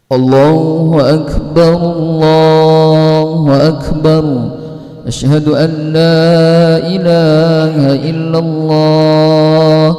الله أكبر الله أكبر. أشهد أن لا إله إلا الله.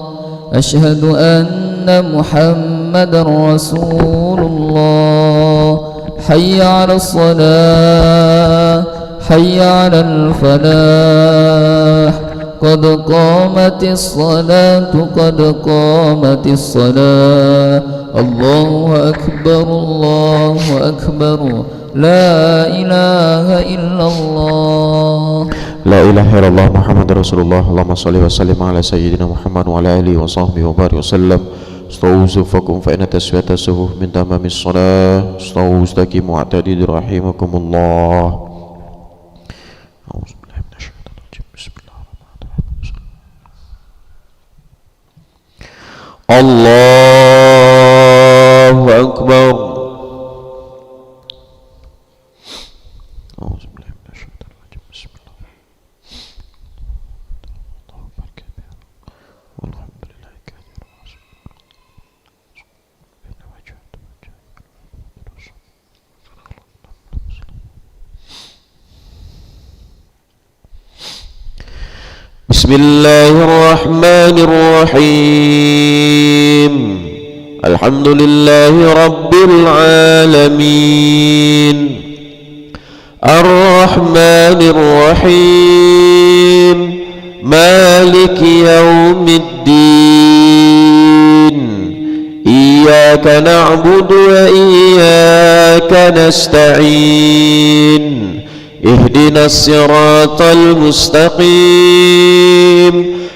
أشهد أن محمدا رسول الله. حي على الصلاة حي على الفلاح. قد قامت الصلاة قد قامت الصلاة. الله أكبر الله أكبر. لا إله إلا الله. لا إله إلا الله محمد رسول الله. اللهم صل وسلم على سيدنا محمد وعلى آله وصحبه وبارك وسلم. استووا صفوفكم فإن تسوية الصفوف من تمام الصلاة. استووا استقيموا واعتدلوا رحمكم الله. أعوذ بالله من الشيطان الرجيم. بسم الله الرحمن الرحيم. الله أكبر. أعوذ بالله من الشيطان الرجيم. بسم الله والحمد لله كثيرا. بسم الله الرحمن الرحيم. الحمد لله رب العالمين الرحمن الرحيم مالك يوم الدين. إياك نعبد وإياك نستعين. اهدنا الصراط المستقيم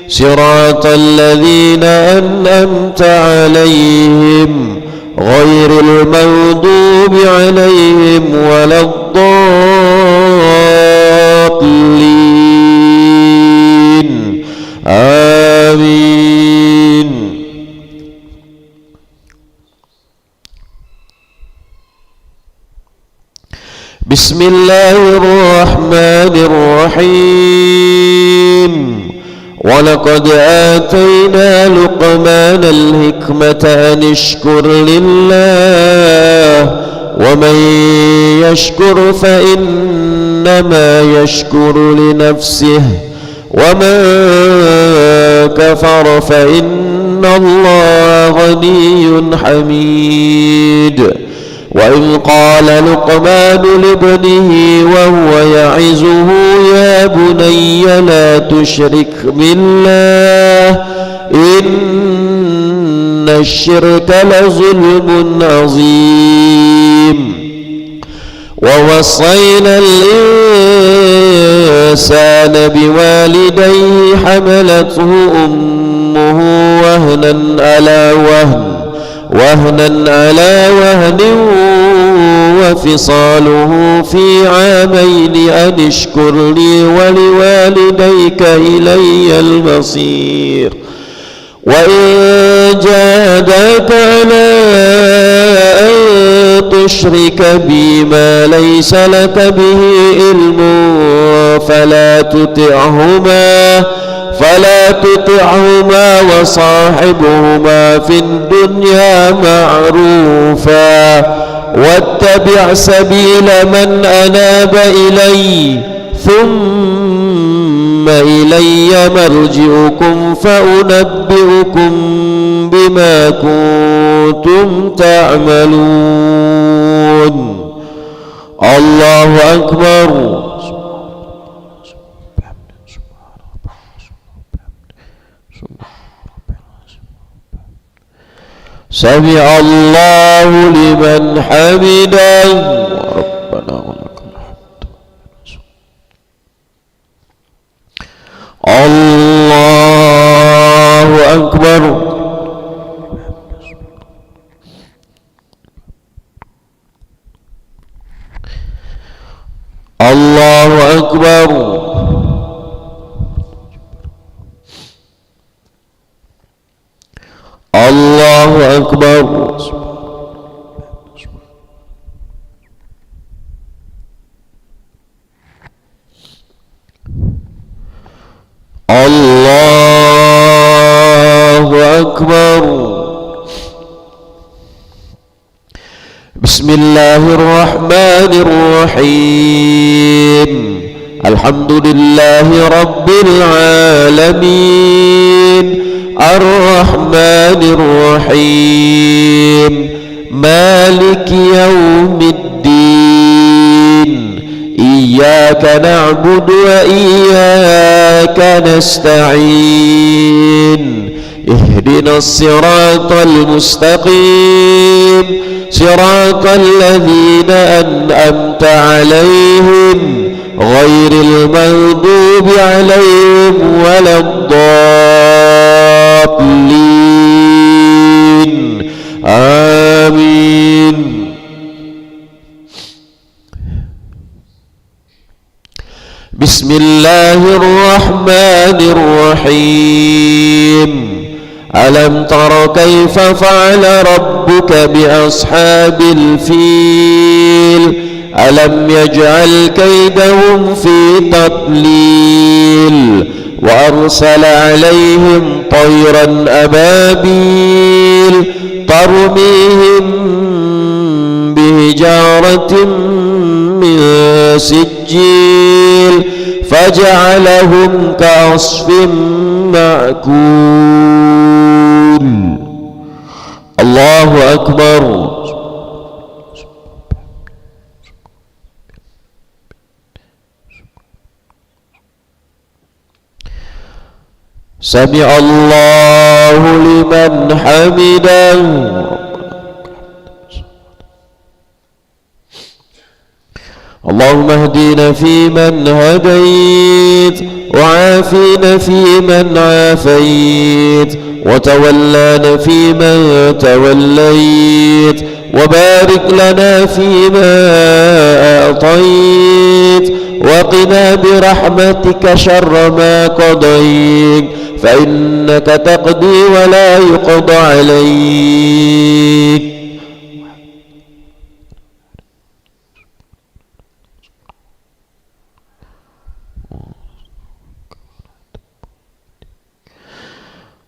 صراط الذين أنعمت عليهم غير المغضوب عليهم ولا الضالين. آمين. بسم الله الرحمن الرحيم. ولقد آتينا لقمان الحكمة أن اشكر لله ومن يشكر فإنما يشكر لنفسه ومن كفر فإن الله غني حميد. وإذ قال لقمان لابنه وهو يعظه يا بني لا تشرك بالله إن الشرك لظلم عظيم. ووصينا الإنسان بوالديه حملته أمه وهنا على وهن وفصاله في عامين أن اشكر لي ولوالديك إلي المصير. وإن جاهداك على أن تشرك بي ما ليس لك به علم فلا تطعهما وصاحبهما في الدنيا معروفا واتبع سبيل من أناب إلي ثم إلي مرجعكم فأنبئكم بما كنتم تعملون. الله أكبر. سمع الله لمن حمده ربنا ولك الحمد. الله أكبر. الله أكبر. الله أكبر. الله أكبر. بسم بسم الله الرحمن الرحيم الحمد لله رب العالمين الرحمن الرحيم مالك يوم الدين إياك نعبد وإياك نستعين اهدنا الصراط المستقيم صراط الذين أنعمت عليهم غير المغضوب عليهم ولا الضالين آمين. بسم الله الرحمن الرحيم ألم تر كيف فعل ربك بأصحاب الفيل ألم يجعل كيدهم في تضليل وأرسل عليهم طيرا أبابيل ترميهم بحجارة من سجيل فجعلهم كعصف مأكول. الله أكبر. سمع الله لمن حمده. اللهم اهدنا فيمن هديت وعافنا فيمن عافيت وتولانا فيمن توليت وبارك لنا فيما أعطيت وقنا برحمتك شر ما قضيت فإنك تقضي ولا يقضى عليك.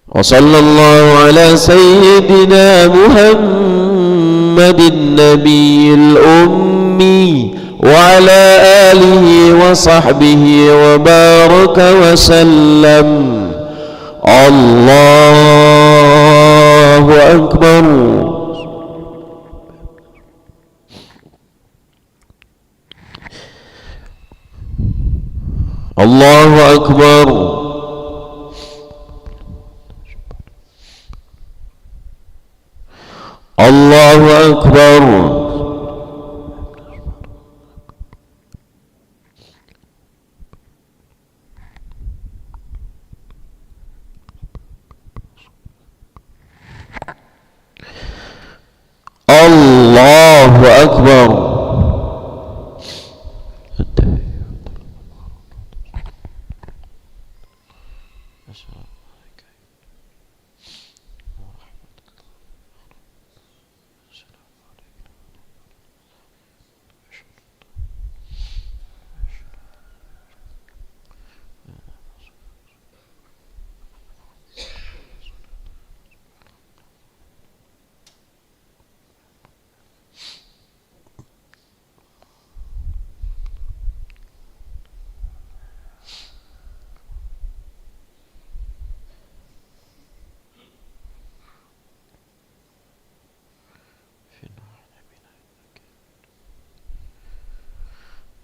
وصلى الله على سيدنا محمد النبي الأمي وعلى آله وصحبه وبارك وسلم. الله أكبر. الله أكبر. الله أكبر. الله أكبر.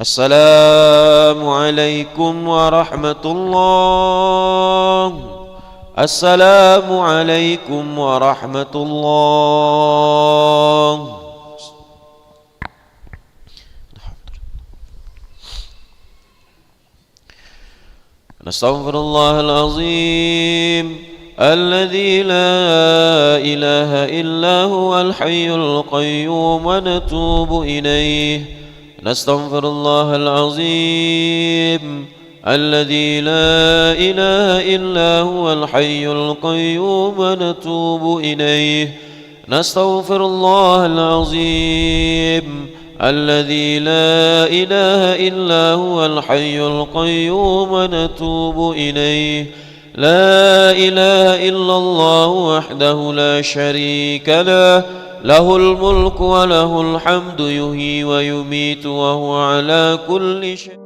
السلام عليكم ورحمة الله. السلام عليكم ورحمة الله. نستغفر الله العظيم الذي لا إله إلا هو الحي القيوم ونتوب إليه. نستغفر الله العظيم الذي لا إله إلا هو الحي القيوم ونتوب إليه. نستغفر الله العظيم الذي لا إله إلا هو الحي القيوم ونتوب إليه. لا إله إلا الله وحده لا شريك له له الملك وله الحمد يحيي ويميت وهو على كل شيء